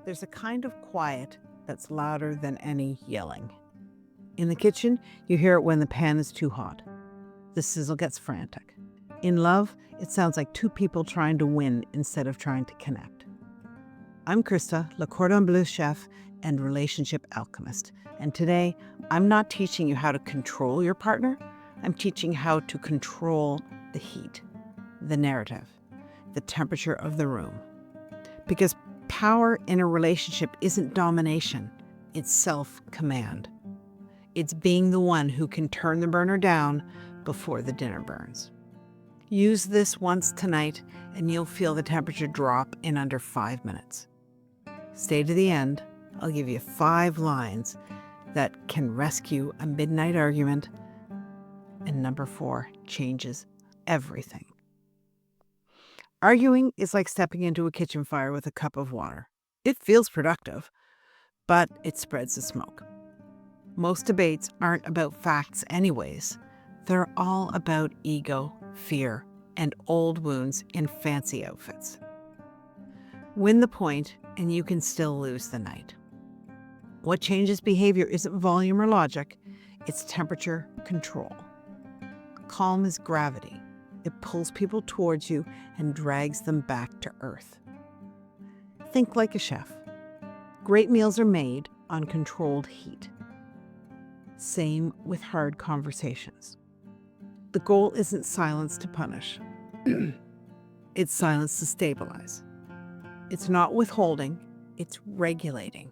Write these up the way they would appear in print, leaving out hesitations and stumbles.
There's a kind of quiet that's louder than any yelling. In the kitchen, you hear it when the pan is too hot. The sizzle gets frantic. In love, it sounds like two people trying to win instead of trying to connect. I'm Krista, Le Cordon Bleu chef and relationship alchemist. And today, I'm not teaching you how to control your partner. I'm teaching how to control the heat, the narrative, the temperature of the room. Because power in a relationship isn't domination, it's self-command. It's being the one who can turn the burner down before the dinner burns. Use this once tonight and you'll feel the temperature drop in under 5 minutes. Stay to the end. I'll give you 5 lines that can rescue a midnight argument. And number 4 changes everything. Arguing is like stepping into a kitchen fire with a cup of water. It feels productive, but it spreads the smoke. Most debates aren't about facts anyways. They're all about ego, fear, and old wounds in fancy outfits. Win the point, and you can still lose the night. What changes behavior isn't volume or logic, it's temperature control. Calm is gravity. It pulls people towards you and drags them back to earth. Think like a chef. Great meals are made on controlled heat. Same with hard conversations. The goal isn't silence to punish. It's silence to stabilize. It's not withholding, it's regulating.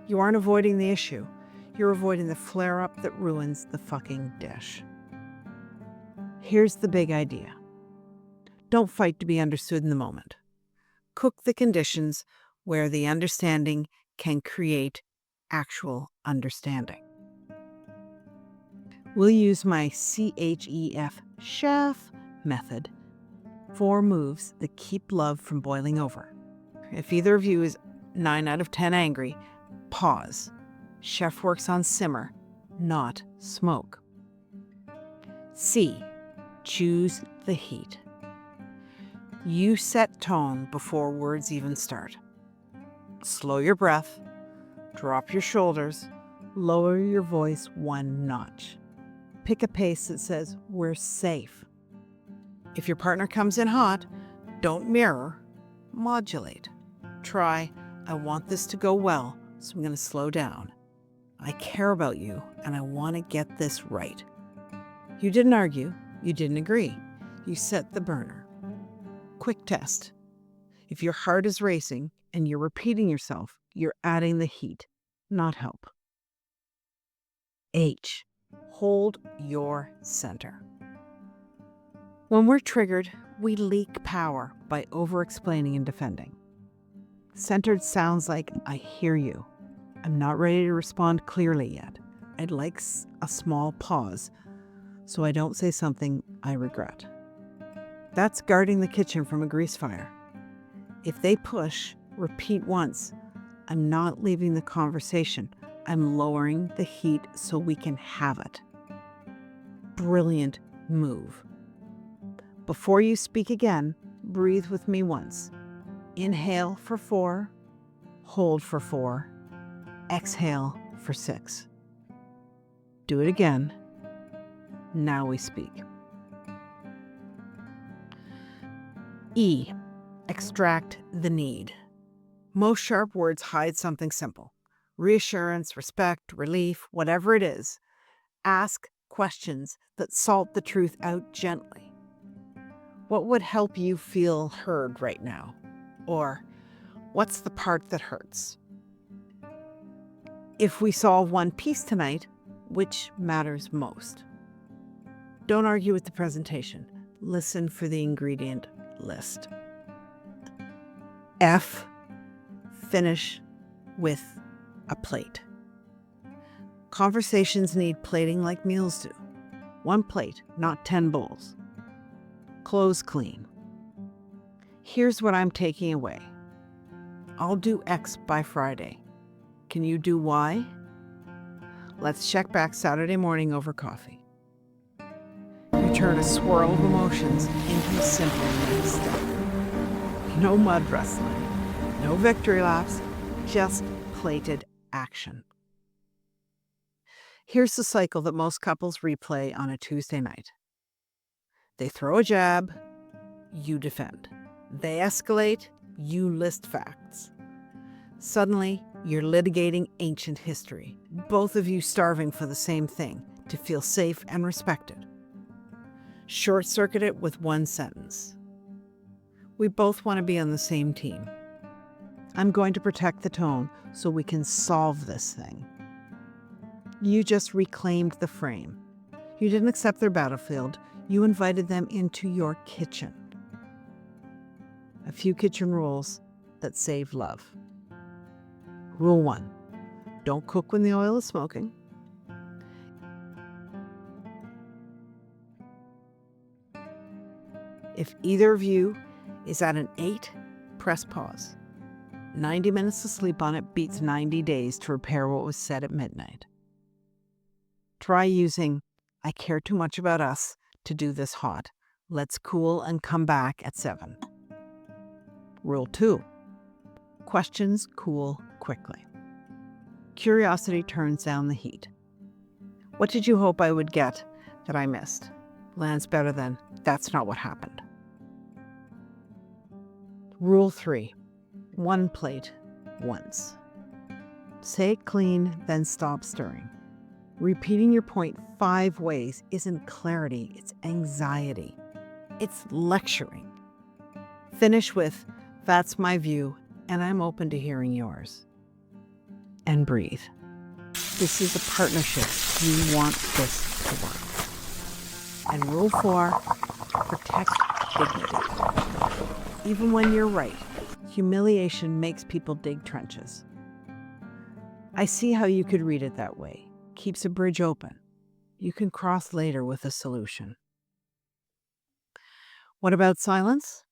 You aren't avoiding the issue. You're avoiding the flare-up that ruins the fucking dish. Here's the big idea. Don't fight to be understood in the moment. Cook the conditions where the understanding can create actual understanding. We'll use my CHEF chef method. 4 moves that keep love from boiling over. If either of you is 9 out of 10 angry, pause. Chef works on simmer, not smoke. C. Choose the heat. You set tone before words even start. Slow your breath, drop your shoulders, lower your voice 1 notch. Pick a pace that says, we're safe. If your partner comes in hot, don't mirror, modulate. Try, I want this to go well, so I'm going to slow down. I care about you, and I want to get this right. You didn't argue, you didn't agree. You set the burner. Quick test. If your heart is racing and you're repeating yourself, you're adding the heat, not help. H. Hold your center. When we're triggered, we leak power by over-explaining and defending. Centered sounds like, I hear you. I'm not ready to respond clearly yet. I'd like a small pause so I don't say something I regret. That's guarding the kitchen from a grease fire. If they push, repeat once. I'm not leaving the conversation. I'm lowering the heat so we can have it. Brilliant move. Before you speak again, breathe with me once. Inhale for 4, hold for 4, exhale for 6. Do it again. Now we speak. E. Extract the need. Most sharp words hide something simple. Reassurance, respect, relief, whatever it is. Ask questions that salt the truth out gently. What would help you feel heard right now? Or, what's the part that hurts? If we solve one piece tonight, which matters most? Don't argue with the presentation. Listen for the ingredient list. F. Finish with a plate. Conversations need plating like meals do. 1 plate, not 10 bowls. Clothes clean. Here's what I'm taking away. I'll do X by Friday. Can you do Y? Let's check back Saturday morning over coffee. You turn a swirl of emotions into a simple next step. No mud wrestling, no victory laps, just plated action. Here's the cycle that most couples replay on a Tuesday night. They throw a jab, you defend. They escalate, you list facts. Suddenly, you're litigating ancient history, both of you starving for the same thing, to feel safe and respected. Short-circuit it with one sentence. We both want to be on the same team. I'm going to protect the tone so we can solve this thing. You just reclaimed the frame. You didn't accept their battlefield. You invited them into your kitchen. A few kitchen rules that save love. Rule 1, don't cook when the oil is smoking. If either of you is at an 8, press pause. 90 minutes to sleep on it beats 90 days to repair what was said at midnight. Try using, I care too much about us to do this hot. Let's cool and come back at 7. Rule 2, questions cool quickly. Curiosity turns down the heat. What did you hope I would get that I missed? Lands better than, that's not what happened. Rule 3, one plate once. Say it clean, then stop stirring. Repeating your point 5 ways isn't clarity, it's anxiety. It's lecturing. Finish with, that's my view, and I'm open to hearing yours. And breathe. This is a partnership. You want this to work. And rule 4, protect dignity. Even when you're right, humiliation makes people dig trenches. I see how you could read it that way. Keeps a bridge open. You can cross later with a solution. What about silence?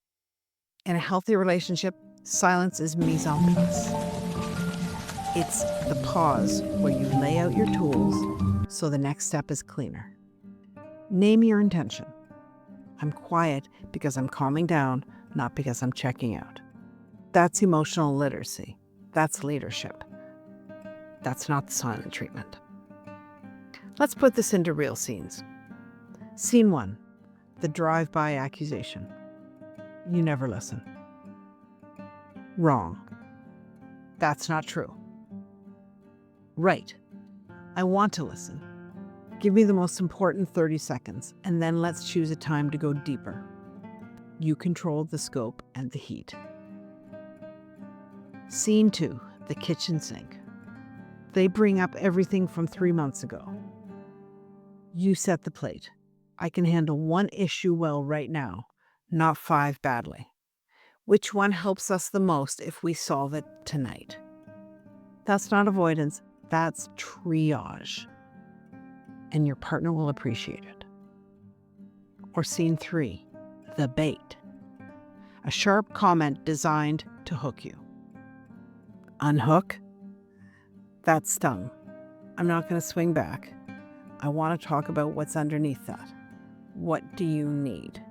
In a healthy relationship, silence is mise en place. It's the pause where you lay out your tools so the next step is cleaner. Name your intention. I'm quiet because I'm calming down, not because I'm checking out. That's emotional literacy. That's leadership. That's not the silent treatment. Let's put this into real scenes. Scene 1, the drive-by accusation. You never listen. Wrong. That's not true. Right. I want to listen. Give me the most important 30 seconds, and then let's choose a time to go deeper. You control the scope and the heat. Scene 2, the kitchen sink. They bring up everything from 3 months ago. You set the plate. I can handle one issue well right now, not 5 badly. Which one helps us the most if we solve it tonight? That's not avoidance, that's triage. And your partner will appreciate it. Or scene 3, the bait. A sharp comment designed to hook you. Unhook? That stung. I'm not going to swing back. I want to talk about what's underneath that. What do you need?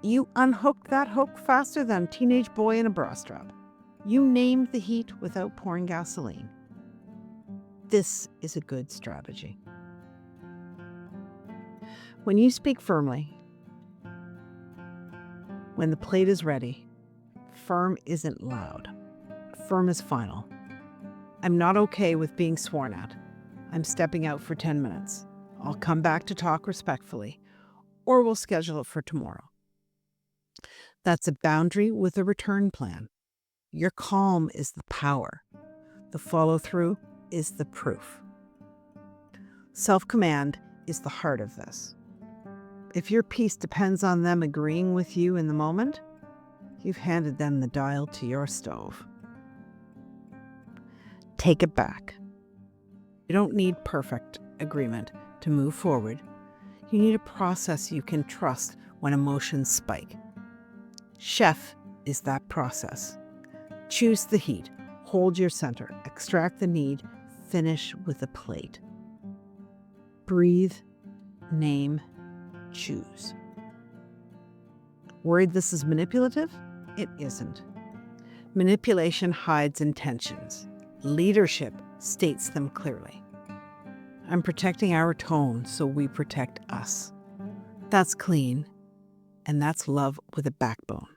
You unhooked that hook faster than a teenage boy in a bra strap. You named the heat without pouring gasoline. This is a good strategy. When you speak firmly, when the plate is ready, firm isn't loud. Firm is final. I'm not okay with being sworn at. I'm stepping out for 10 minutes. I'll come back to talk respectfully, or we'll schedule it for tomorrow. That's a boundary with a return plan. Your calm is the power. The follow-through is the proof. Self-command is the heart of this. If your peace depends on them agreeing with you in the moment, you've handed them the dial to your stove. Take it back. You don't need perfect agreement to move forward. You need a process you can trust when emotions spike. Chef is that process. Choose the heat, hold your center, extract the need, finish with a plate. Breathe, name, choose. Worried this is manipulative? It isn't. Manipulation hides intentions. Leadership states them clearly. I'm protecting our tone so we protect us. That's clean, and that's love with a backbone.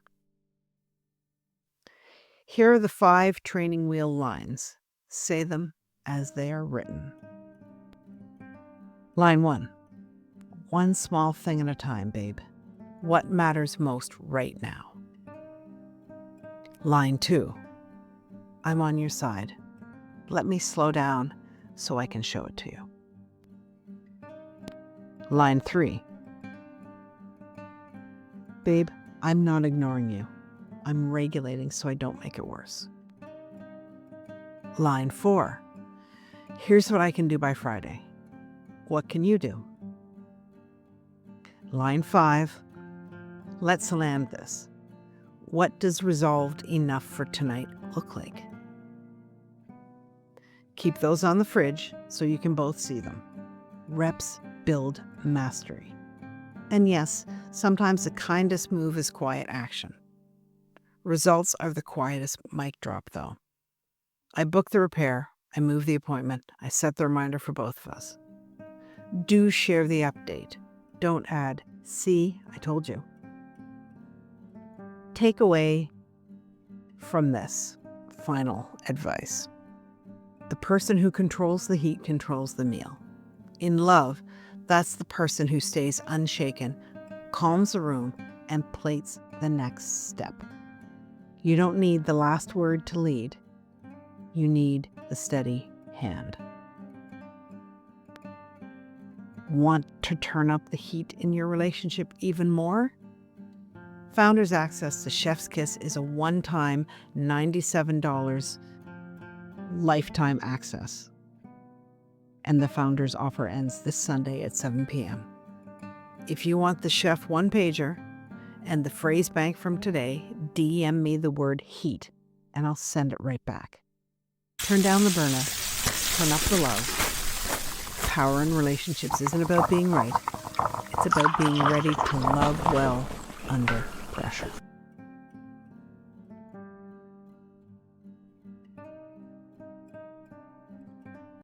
Here are the 5 training wheel lines. Say them as they are written. Line 1. One small thing at a time, babe. What matters most right now? Line 2. I'm on your side. Let me slow down so I can show it to you. Line 3. Babe, I'm not ignoring you. I'm regulating so I don't make it worse. Line 4. Here's what I can do by Friday. What can you do? Line 5. Let's land this. What does resolved enough for tonight look like? Keep those on the fridge so you can both see them. Reps build mastery. And yes, sometimes the kindest move is quiet action. Results are the quietest mic drop, though. I book the repair, I move the appointment, I set the reminder for both of us. Do share the update. Don't add, see, I told you. Take away from this final advice. The person who controls the heat controls the meal. In love, that's the person who stays unshaken, calms the room, and plates the next step. You don't need the last word to lead. You need the steady hand. Want to turn up the heat in your relationship even more? Founders Access to Chef's Kiss is a one-time $97 lifetime access. And the Founders offer ends this Sunday at 7 p.m. If you want the chef one-pager and the phrase bank from today, DM me the word heat and I'll send it right back. Turn down the burner, turn up the love. Power in relationships isn't about being right. It's about being ready to love well under pressure.